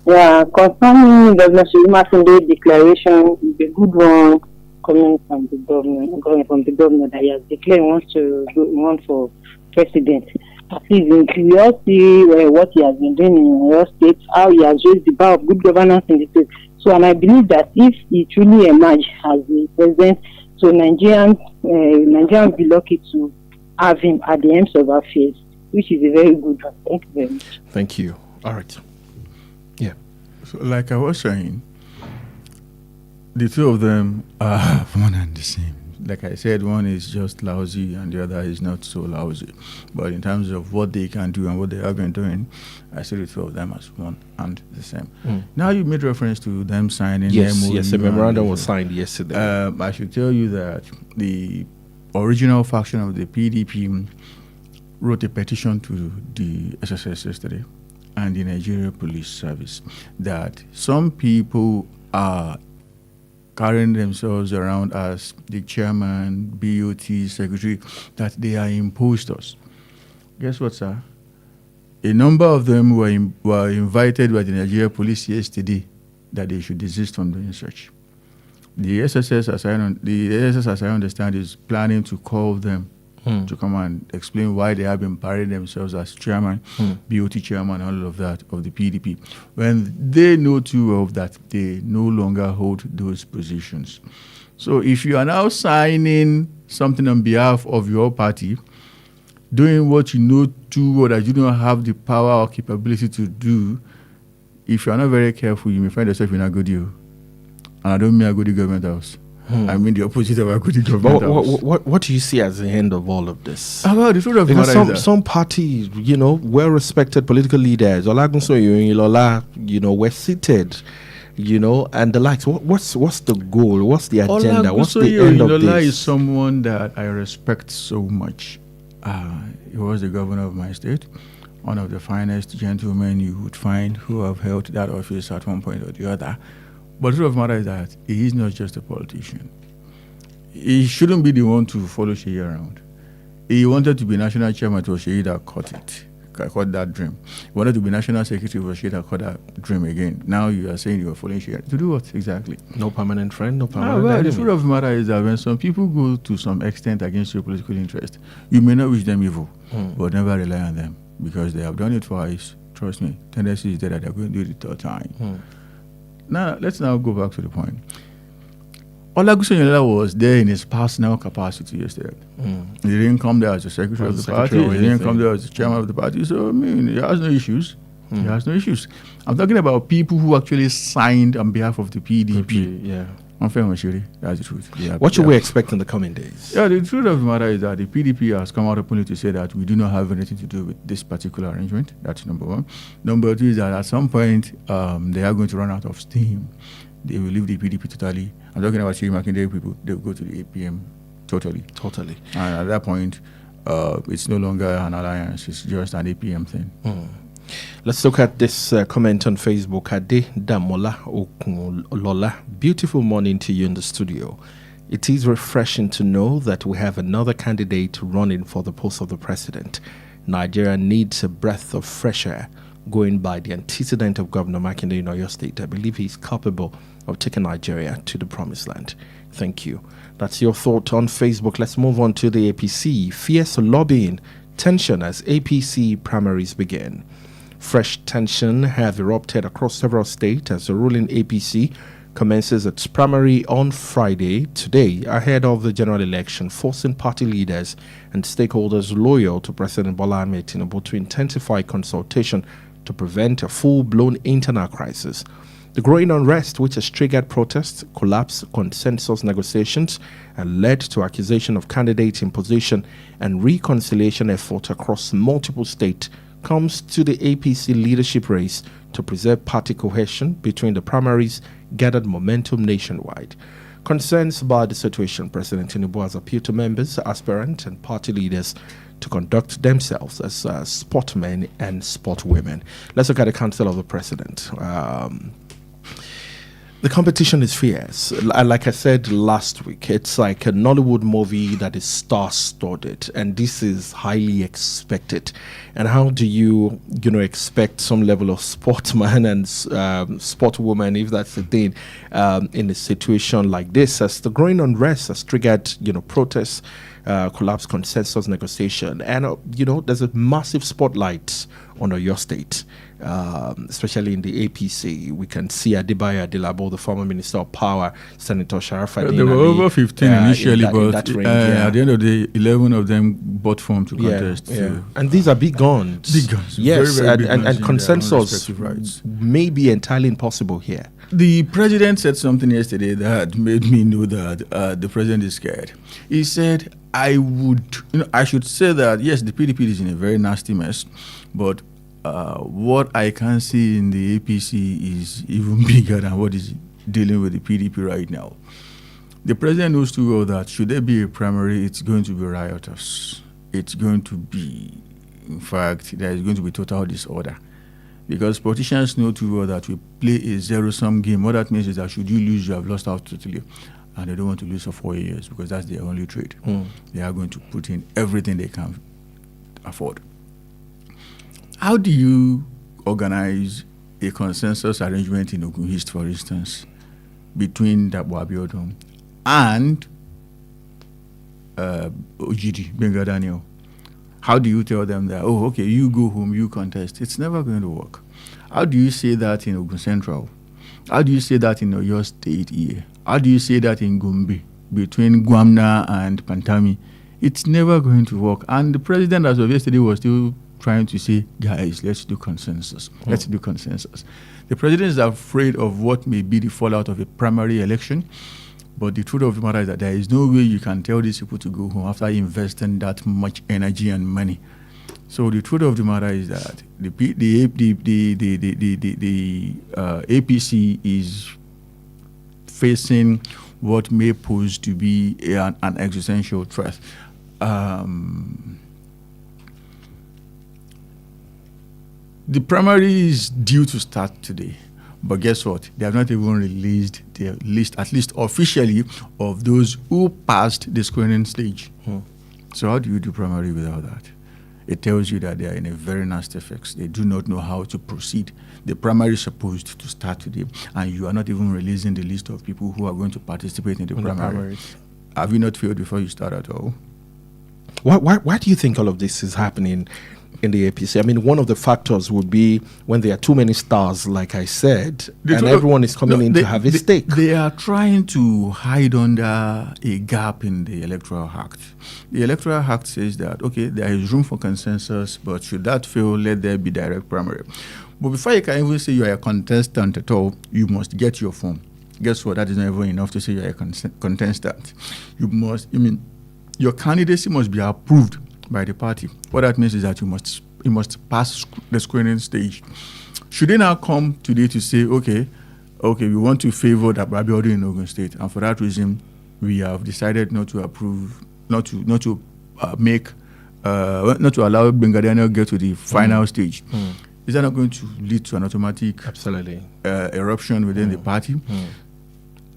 Yeah, concerning Governor Seyi Makinde's declaration, is a good one coming from the governor that he has declared he wants to run for president. At least we all see what he has been doing in your state, how he has raised the bar of good governance in the state. So, and I believe that if he truly emerges as the president, so Nigerians will be lucky to have him at the ends of affairs, which is a very good one. Thank you very much. Thank you. All right. Yeah. So, like I was saying, the two of them are one and the same. Like I said, one is just lousy and the other is not so lousy. But in terms of what they can do and what they have been doing, I see the two of them as one and the same. Now you made reference to them signing. Yes, a memorandum was signed yesterday. I should tell you that the original faction of the PDP wrote a petition to the SSS yesterday and the Nigeria Police Service that some people are carrying themselves around as the chairman, BOT, secretary, that they are imposters. Guess what, sir? A number of them were invited by the Nigeria police yesterday that they should desist from doing such. The SSS, as I understand, is planning to call them to come and explain why they have been parading themselves as chairman, BOT chairman, all of that, of the PDP, when they know too well that they no longer hold those positions. So if you are now signing something on behalf of your party, doing what you know too well that you don't have the power or capability to do, if you are not very careful, you may find yourself in a good deal. And I don't mean a good government house. I mean the opposite of a good government house. What do you see as the end of all of this? Well, the truth of the matter is that some parties, well-respected political leaders, were seated, and the likes. What's the goal? What's the agenda? What's the end of this? Is someone that I respect so much. He was the governor of my state, one of the finest gentlemen you would find who have held that office at one point or the other. But the truth of the matter is that he is not just a politician. He shouldn't be the one to follow Seyi around. He wanted to be national chairman to Seyi that caught that dream. He wanted to be national secretary for Seyi that caught that dream again. Now you are saying you are following Seyi. To do what exactly? No permanent friend, no permanent enemy. The truth of the matter is that when some people go to some extent against your political interest, you may not wish them evil, but never rely on them because they have done it twice. Trust me, tendency is there that they're going to do it the third time. Now, let's now go back to the point. Olagusoyola was there in his personal capacity yesterday. He didn't come there as the secretary of the party. He didn't come there as the chairman of the party. So, he has no issues. He has no issues. I'm talking about people who actually signed on behalf of the PDP. Yeah. Unfair on Shiri, that's the truth. What should we expect in the coming days? Yeah, the truth of the matter is that the PDP has come out openly to say that we do not have anything to do with this particular arrangement. That's number one. Number two is that at some point, they are going to run out of steam. They will leave the PDP totally. I'm talking about Shiri Makinde people. They will go to the APM totally. And at that point, it's no longer an alliance. It's just an APM thing. Let's look at this comment on Facebook. Ade Damola Lola. Beautiful morning to you in the studio. It is refreshing to know that we have another candidate running for the post of the president. Nigeria needs a breath of fresh air. Going by the antecedent of Governor Makinde in Oyo State, I believe he's capable of taking Nigeria to the promised land. Thank you. That's your thought on Facebook. Let's move on to the APC. Fierce lobbying tension as APC primaries begin. Fresh tension have erupted across several states as the ruling APC commences its primary on Friday, today, ahead of the general election, forcing party leaders and stakeholders loyal to President Bola Ahmed Tinubu to intensify consultation to prevent a full-blown internal crisis. The growing unrest, which has triggered protests, collapsed consensus negotiations, and led to accusation of candidate imposition and reconciliation efforts across multiple states, comes to the APC leadership race to preserve party cohesion between the primaries, gathered momentum nationwide. Concerns about the situation, President Tinubu has appealed to members, aspirants, and party leaders to conduct themselves as sportmen and sportwomen. Let's look at the Council of the President. The competition is fierce. Like I said last week, it's like a Nollywood movie that is star-studded, and this is highly expected. And how do you expect some level of sportsman and sportwoman, if that's the thing, in a situation like this, as the growing unrest has triggered, protests, collapse consensus negotiation, and there's a massive spotlight on Oyo State. Especially in the APC, we can see Adebayo Adelabo, the former Minister of Power, Senator Sharafadin. There were over 15 initially, but at the end of the day, 11 of them bought form to contest. Yeah. And these are big guns. Big guns. Yes, very, very big guns and consensus may be entirely impossible here. The president said something yesterday that made me know that the president is scared. He said, I should say that, yes, the PDP is in a very nasty mess, but what I can see in the APC is even bigger than what is dealing with the PDP right now. The president knows too well that should there be a primary, it's going to be riotous. It's going to be, in fact, there is going to be total disorder. Because politicians know too well that we play a zero-sum game. What that means is that should you lose, you have lost out totally. And they don't want to lose for 4 years because that's their only trade. They are going to put in everything they can afford. How do you organize a consensus arrangement in Ogun East, for instance, between Dapo Abiodun and OGD, Benga Daniel? How do you tell them that, oh, okay, you go home, you contest? It's never going to work. How do you say that in Ogun Central? How do you say that in Oyo State here? How do you say that in Gombe, between Gwamna and Pantami? It's never going to work. And the president, as of yesterday, was still trying to say, guys, let's do consensus. Let's do consensus. The president is afraid of what may be the fallout of a primary election. But the truth of the matter is that there is no way you can tell these people to go home after investing that much energy and money. So the truth of the matter is that the APC is facing what may pose to be an existential threat. The primary is due to start today. But guess what? They have not even released their list, at least officially, of those who passed the screening stage. So how do you do primary without that? It tells you that they are in a very nasty fix. They do not know how to proceed. The primary is supposed to start today, and you are not even releasing the list of people who are going to participate in the primary. Have you not failed before you start at all? Why do you think all of this is happening in the APC? I mean, one of the factors would be when there are too many stars, like I said, and everyone is coming in to have a stake. They are trying to hide under a gap in the Electoral Act. The Electoral Act says that, okay, there is room for consensus, but should that fail, let there be direct primary. But before you can even say you are a contestant at all, you must get your form. Guess what? That is not even enough to say you are a contestant. Your candidacy must be approved by the party. What that means is that you must pass the screening stage. Should they now come today to say, okay, we want to favor that Abiodun in Ogun State, and for that reason, we have decided not to approve, not to allow Benga Daniel get to the final stage. Is that not going to lead to an automatic eruption within the party?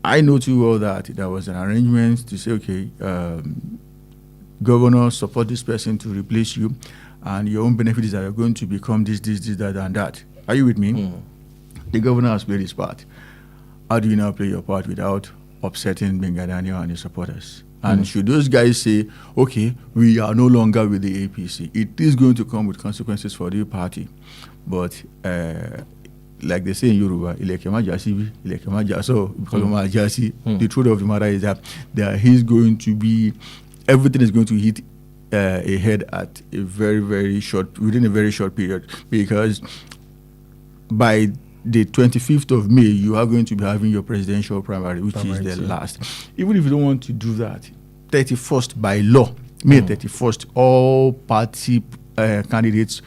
I know too well that there was an arrangement to say, okay, governor, support this person to replace you, and your own benefit is that you're going to become this, that, and that. Are you with me? The governor has played his part. How do you now play your part without upsetting Benga Daniel and his supporters? And should those guys say, okay, we are no longer with the APC, it is going to come with consequences for the party. But like they say in Yoruba, the truth of the matter is that everything is going to hit ahead at a within a very short period, because by the 25th of May, you are going to be having your presidential primary, which is the last. Even if you don't want to do that, 31st by law, May 31st, all party candidates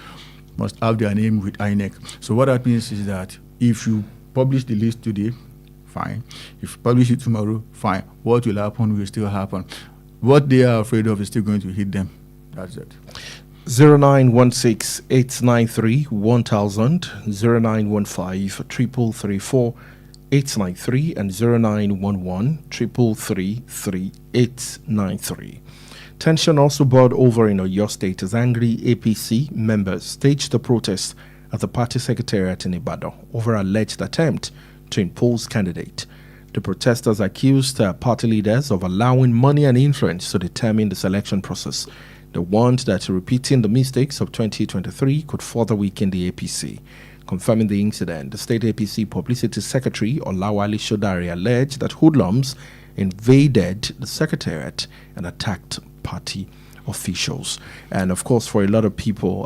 must have their name with INEC. So what that means is that if you publish the list today, fine. If you publish it tomorrow, fine. What will happen will still happen. What they are afraid of is still going to hit them. That's it. 0916-893-1000, 0915-333-4-893, and 0911-333-3893. Tension also boiled over in Oyo State as angry APC members staged a protest at the party secretariat in Ibadan over alleged attempt to impose candidate. The protesters accused party leaders of allowing money and influence to determine the selection process. They warned that repeating the mistakes of 2023 could further weaken the APC. Confirming the incident, the state APC publicity secretary Olawale Shodari alleged that hoodlums invaded the secretariat and attacked party officials. And of course, for a lot of people,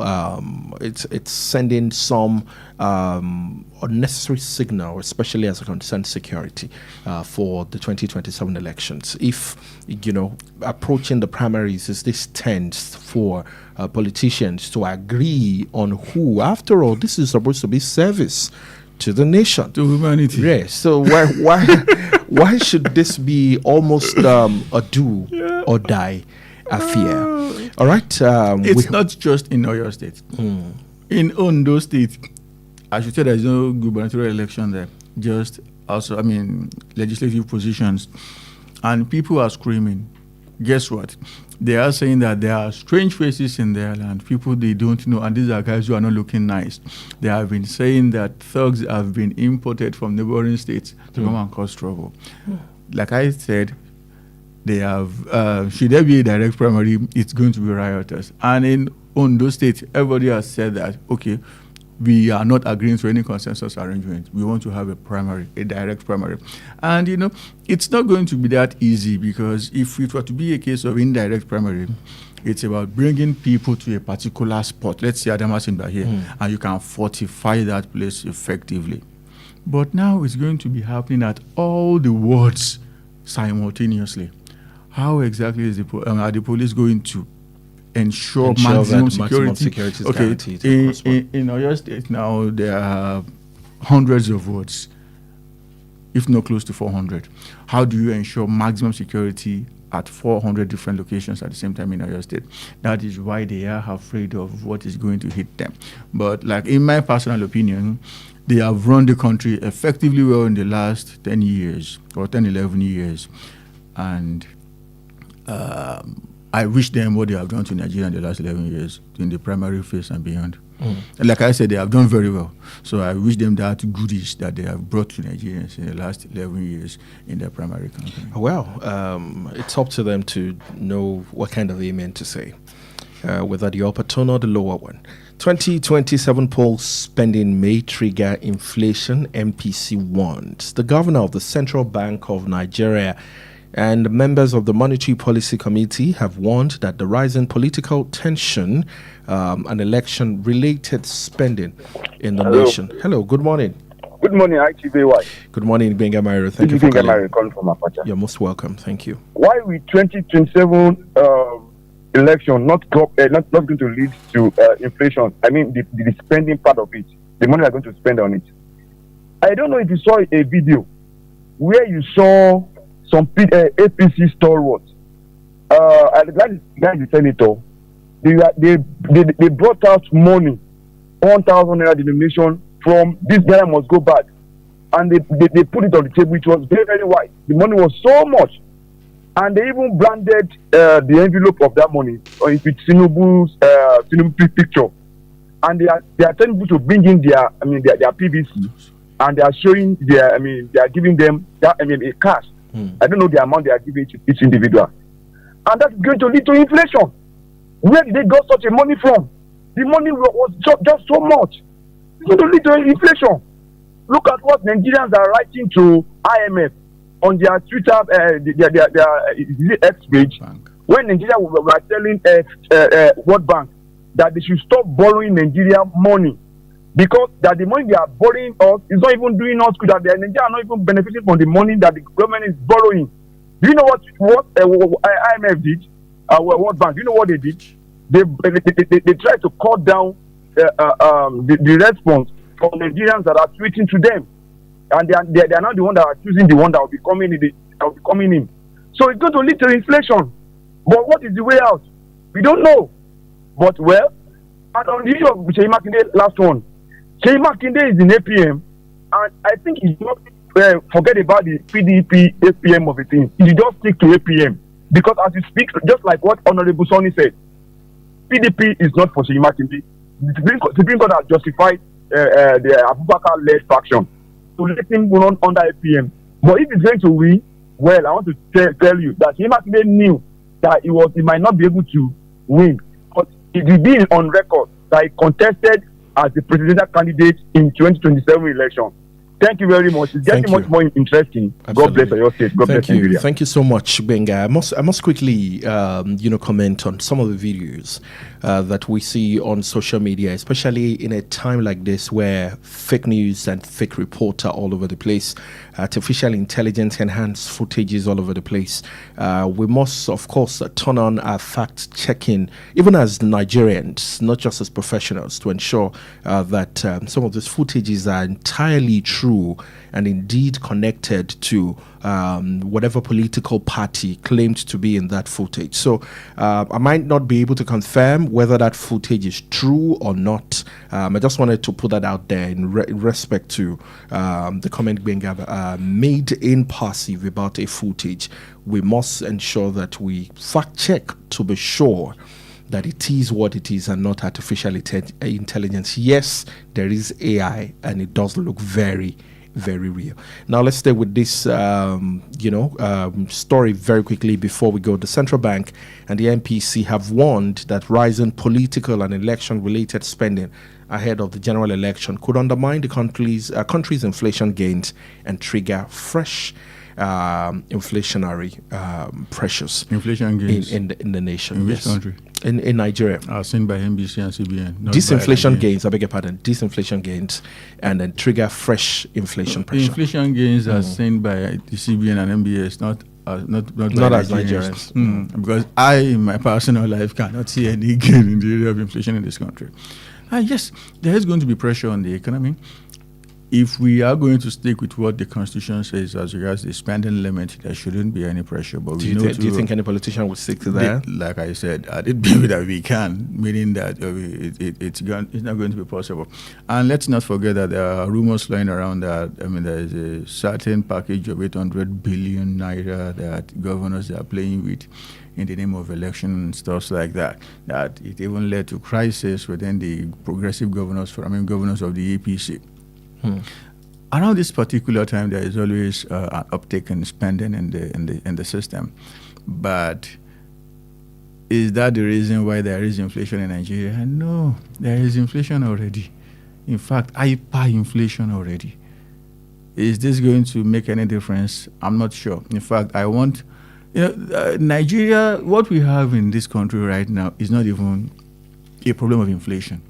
it's sending some unnecessary signal, especially as it concerns security for the 2027 elections. If, approaching the primaries is this tense for politicians to agree on who, after all, this is supposed to be service to the nation, to humanity. Yes. So why should this be almost a do or die affair? All right. It's not just in Oyo State. In Ondo State, I should say there's no gubernatorial election there. Just also, legislative positions, and people are screaming. Guess what? They are saying that there are strange faces in their land, people they don't know, and these are guys who are not looking nice. They have been saying that thugs have been imported from neighboring states to come and cause trouble. Like I said, they have, should there be a direct primary, it's going to be riotous. And in Ondo State, everybody has said that, okay, we are not agreeing to any consensus arrangement. We want to have a primary, a direct primary. And, it's not going to be that easy, because if it were to be a case of indirect primary, it's about bringing people to a particular spot. Let's say Adamasimba here, and you can fortify that place effectively. But now it's going to be happening at all the wards simultaneously. How exactly are the police going to ensure maximum security? Okay, in Oyo State now, there are hundreds of wards, if not close to 400. How do you ensure maximum security at 400 different locations at the same time in Oyo State? That is why they are afraid of what is going to hit them. But like in my personal opinion, they have run the country effectively well in the last 10 years or 10, 11 years. And I wish them what they have done to Nigeria in the last 11 years, in the primary phase and beyond. And like I said, they have done very well. So I wish them that goodies that they have brought to Nigerians in the last 11 years in their primary campaign. Well, it's up to them to know what kind of amen to say, whether the upper tone or the lower one. 2027 polls spending may trigger inflation, MPC warns. The governor of the Central Bank of Nigeria, And members of the Monetary Policy Committee have warned that the rising political tension and election-related spending in the nation. Hello, good morning. Good morning, ITVY. Good morning, Benga Mario. Thank you for calling. From Apache. You're most welcome. Thank you. Why will 2027 election not going to lead to inflation? I mean, the spending part of it, the money they're going to spend on it. I don't know if you saw a video where you saw some APC stalwarts. The senator. They brought out money, 1,000 naira denomination from this guy must go back, and they put it on the table, which was very, very wide. The money was so much, and they even branded the envelope of that money with Tinubu's picture, and they are telling people to bring in their PVC, and they are showing they are giving them a cash. I don't know the amount they are giving to each individual, and that's going to lead to inflation. Where did they got such a money from? The money was just so much. It's going to lead to inflation. Look at what Nigerians are writing to IMF on their Twitter, their X page. When Nigeria were telling World Bank that they should stop borrowing Nigeria money, because that the money they are borrowing us is not even doing us good. That Nigeria are not even benefiting from the money that the government is borrowing. Do you know what IMF did? World Bank. Do you know what they did? They tried to cut down the response from Nigerians that are tweeting to them, and they are not the one that are choosing the one that will be coming in. So it's going to lead to inflation. But what is the way out? We don't know. But well, and on the issue of Sheyi Makinde, last one, Sheyi Makinde is in APM, and I think he's not forget about the PDP APM of the thing. He just stick to APM, because as you speak, just like what Honorable Sonny said, PDP is not for Sheyi Makinde. The Supreme Court has justified the Abubakar-led faction to let him run under APM. But if he's going to win, well, I want to tell you that Sheyi Makinde knew that he might not be able to win. But it will be on record that he contested as the presidential candidate in 2027 election. Thank you very much. It's getting much more interesting. Absolutely. God bless your state. God bless Nigeria. Thank you so much, Benga. I must quickly, comment on some of the videos that we see on social media, especially in a time like this where fake news and fake reports are all over the place. Artificial intelligence enhanced footages all over the place. We must, of course, turn on our fact-checking, even as Nigerians, not just as professionals, to ensure that some of these footages are entirely true and indeed connected to whatever political party claimed to be in that footage. So I might not be able to confirm whether that footage is true or not. I just wanted to put that out there in respect to the comment being made in passive about a footage. We must ensure that we fact check to be sure that it is what it is and not artificial intelligence. Yes, there is AI, and it does look very, very real. Now let's stay with this, story very quickly before we go. The central bank and the MPC have warned that rising political and election-related spending ahead of the general election could undermine the country's inflation gains and trigger fresh inflationary pressures. Inflation gains in the nation. In which country? In Nigeria. Seen by NBC and CBN. Disinflation gains, I beg your pardon. Disinflation gains and then trigger fresh inflation pressure. Inflation gains are seen by the CBN and MBS, not as Nigerians. Because I, in my personal life, cannot see any gain in the area of inflation in this country. Yes, there is going to be pressure on the economy. If we are going to stick with what the Constitution says as regards the spending limit, there shouldn't be any pressure. But do you think any politician would stick to that? Like I said, I did believe that we can, meaning that it's not going to be possible. And let's not forget that there are rumors flying around that there is a certain package of 800 billion naira that governors are playing with in the name of election and stuff like that. That it even led to crisis within the progressive governors of the APC. Around this particular time, there is always an uptick in spending in the system, but is that the reason why there is inflation in Nigeria? No, there is inflation already. In fact, hyperinflation already. Is this going to make any difference? I'm not sure. In fact, I want Nigeria, what we have in this country right now is not even a problem of inflation.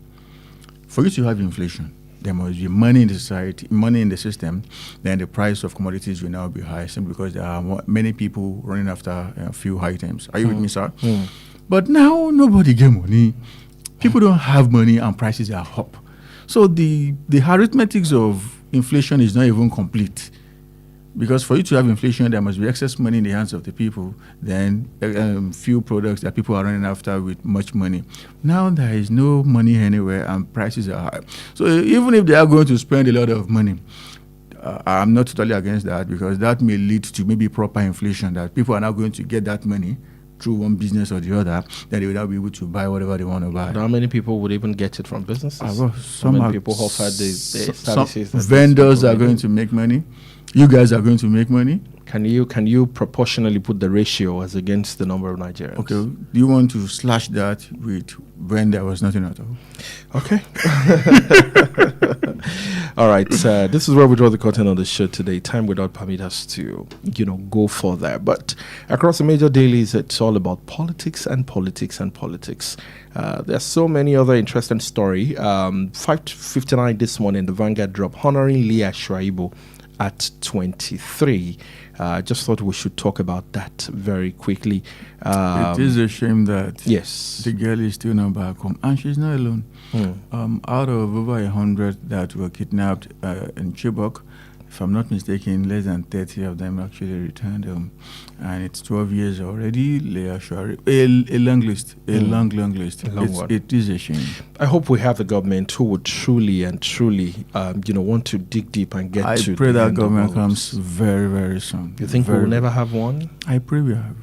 For you to have inflation, there must be money in the society, money in the system, then the price of commodities will now be high simply because there are many people running after a few items. Are you with me, sir? But now nobody get money. People don't have money and prices are up. So the arithmetics of inflation is not even complete. Because for you to have inflation, there must be excess money in the hands of the people, then few products that people are running after with much money. Now there is no money anywhere and prices are high. So even if they are going to spend a lot of money, I'm not totally against that because that may lead to maybe proper inflation, that people are now going to get that money through one business or the other, then they will now be able to buy whatever they want to buy. How many people would even get it from businesses? Some people offer the services. Some vendors are going to make money. You guys are going to make money. Can you proportionally put the ratio as against the number of Nigerians? Okay. Do you want to slash that with when there was nothing at all? Okay. All right. This is where we draw the curtain on the show today. Time would permit us to, go further. But across the major dailies, it's all about politics and politics and politics. There's so many other interesting stories. 5:59 this morning, the Vanguard drop honoring Leah Shuaibu at 23. Just thought we should talk about that very quickly. It is a shame that the girl is still not back home, and she's not alone. Out of over 100 that were kidnapped in Chibok, if I'm not mistaken, less than 30 of them actually returned home. And it's 12 years already. Leah Shuaibu, a long list, a long list. It is a shame. I hope we have a government who would truly want to dig deep and get to. I pray that government comes very, very soon. You think we'll never have one? I pray we have.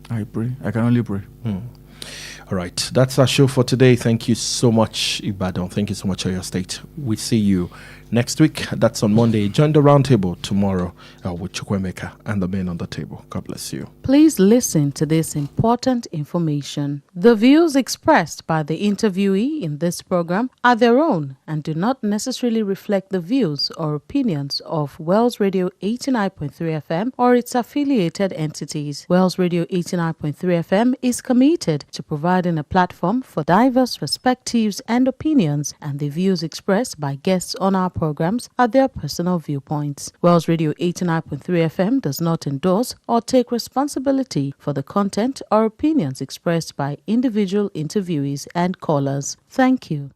I pray. I can only pray. All right. That's our show for today. Thank you so much, Ibadan. Thank you so much, Oyo State. We see you next week. That's on Monday. Join the roundtable tomorrow with Chukwemeka and the men on the table. God bless you. Please listen to this important information. The views expressed by the interviewee in this program are their own and do not necessarily reflect the views or opinions of Wells Radio 89.3 FM or its affiliated entities. Wells Radio 89.3 FM is committed to providing a platform for diverse perspectives and opinions, and the views expressed by guests on our programs are their personal viewpoints. Wells Radio 89.3 FM does not endorse or take responsibility for the content or opinions expressed by individual interviewees and callers. Thank you.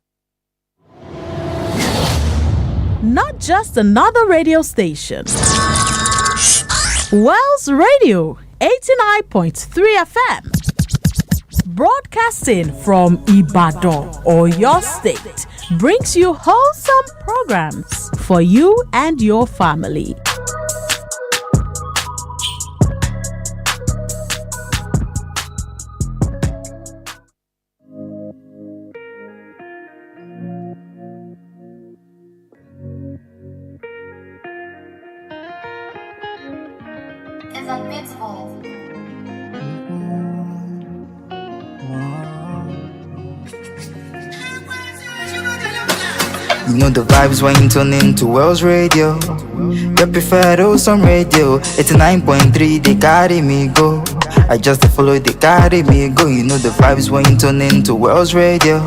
Not just another radio station. Wells Radio 89.3 FM. Broadcasting from Ibadan, Oyo State, brings you wholesome programs for you and your family. Is invincible. You know the vibes when you tune into Wells Radio. Your preferred awesome radio. 89.3, they carry me go. I just follow, they carry me go. You know the vibes when you tune into Wells Radio.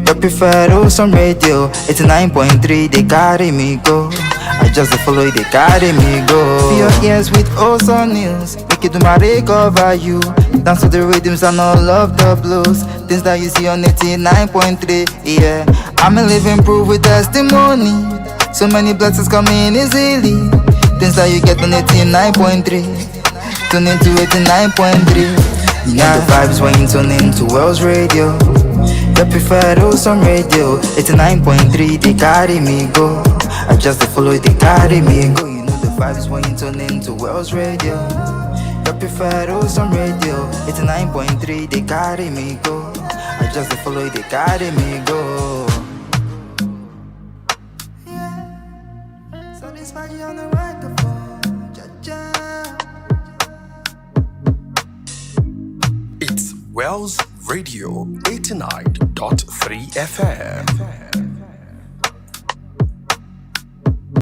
Your preferred awesome radio. 89.3, they carry me go. I just follow, they carry me go. Fill your ears with awesome news. Make it do my recover you. Dance to the rhythms and all of the blues. Things that you see on 89.3, yeah. I'm a living proof with testimony. So many blessings coming easily. Things that you get on 89.3. Tune into 89.3. You know the vibes when you tune into Wells Radio. Your preferred awesome radio. 89.3, they carry me go. I just follow, they carry me go. You know the vibes when you tune into Wells Radio. Your preferred awesome radio. 89.3, they carry me go. I just follow, they carry me go. It's Wells Radio 89.3 FM.